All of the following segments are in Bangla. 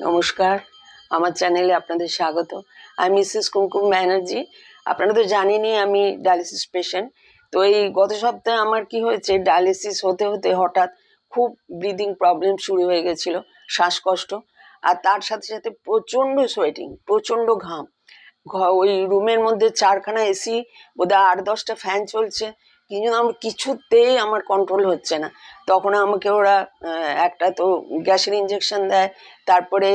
নমস্কার, আমার চ্যানেলে আপনাদের স্বাগত। আমি মিসেস কুমকুম ব্যানার্জি। আপনারা তো জানেনই আমি ডায়ালিসিস পেশেন্ট। তো এই গত সপ্তাহে আমার কি হয়েছে, ডায়ালিসিস হতে হতে হঠাৎ খুব ব্রিদিং প্রবলেম শুরু হয়ে গেছিলো, শ্বাসকষ্ট। আর তার সাথে সাথে প্রচণ্ড সোয়েটিং, প্রচণ্ড ঘাম। ওই রুমের মধ্যে 4খানা এসি, বোধহয় 8-10টা ফ্যান চলছে, কিন্তু আমার কিছুতেই আমার কন্ট্রোল হচ্ছে না। তখন আমাকে ওরা একটা তো গ্যাসের ইঞ্জেকশন দেয়, তারপরে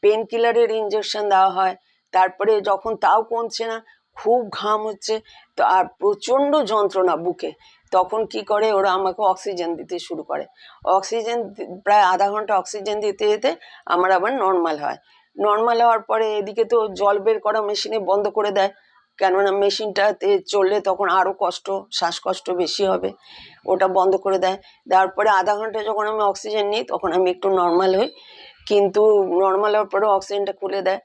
পেন কিলারের ইঞ্জেকশন দেওয়া হয়, তারপরে যখন তাও কমছে না, খুব ঘাম হচ্ছে, তো আর প্রচণ্ড যন্ত্রণা বুকে, তখন কি করে ওরা আমাকে অক্সিজেন দিতে শুরু করে। অক্সিজেন প্রায় আধা ঘন্টা অক্সিজেন দিতে দিতে আমার আবার নর্মাল হয়। নর্মাল হওয়ার পরে এদিকে তো জল বের করা মেশিনে বন্ধ করে দেয়, কেননা মেশিনটাতে চললে তখন আরও কষ্ট, শ্বাসকষ্ট বেশি হবে, ওটা বন্ধ করে দেয়। তারপরে আধা ঘন্টা যখন আমি অক্সিজেন নিই তখন আমি একটু নর্মাল হই, কিন্তু নর্মাল হওয়ার পরেও অক্সিজেনটা খুলে দেয়।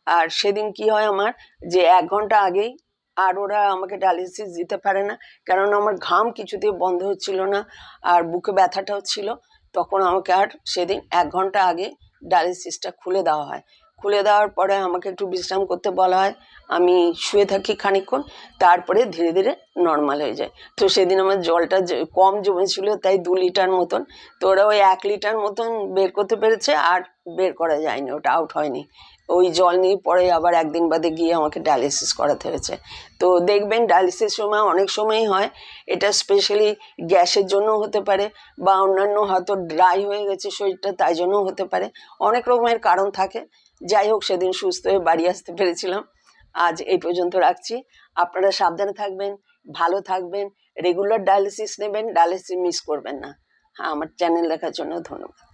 আর সেদিন কি হয় আমার, যে 1 ঘন্টা আগেই আর ওরা আমাকে ডায়ালিসিস দিতে পারে না, কেননা আমার ঘাম কিছুতেই বন্ধ হচ্ছিল না, আর বুকে ব্যথাটাও ছিল। তখন আমাকে আর সেদিন 1 ঘন্টা আগে ডায়ালিসিসটা খুলে দেওয়া হয়। খুলে দেওয়ার পরে আমাকে একটু বিশ্রাম করতে বলা হয়, আমি শুয়ে থাকি খানিকক্ষণ, তারপরে ধীরে ধীরে নর্মাল হয়ে যায়। তো সেদিন আমার জলটা কম জমেছিল, তাই 2 লিটার মতন, তো ওরা ওই 1 লিটার মতন বের করতে পেরেছে, আর বের করা যায়নি, ওটা আউট হয়নি। ওই জল নিয়ে পরে আবার একদিন বাদে গিয়ে আমাকে ডায়ালিসিস করাতে হয়েছে। তো দেখবেন ডায়ালিসিস সময় অনেক সময়ই হয়, এটা স্পেশালি গ্যাসের জন্য হতে পারে, বা অন্যান্য হয়তো ড্রাই হয়ে গেছে শরীরটা তাই জন্যও হতে পারে, অনেক রকমের কারণ থাকে। যাই হোক, সেদিন সুস্থ হয়ে বাড়ি আসতে পেরেছিলাম। আজ এই পর্যন্ত রাখছি। আপনারা সাবধানে থাকবেন, ভালো থাকবেন, রেগুলার ডায়ালিসিস নেবেন, ডায়ালিসিস মিস করবেন না। হ্যাঁ, আমার চ্যানেল দেখার জন্য ধন্যবাদ।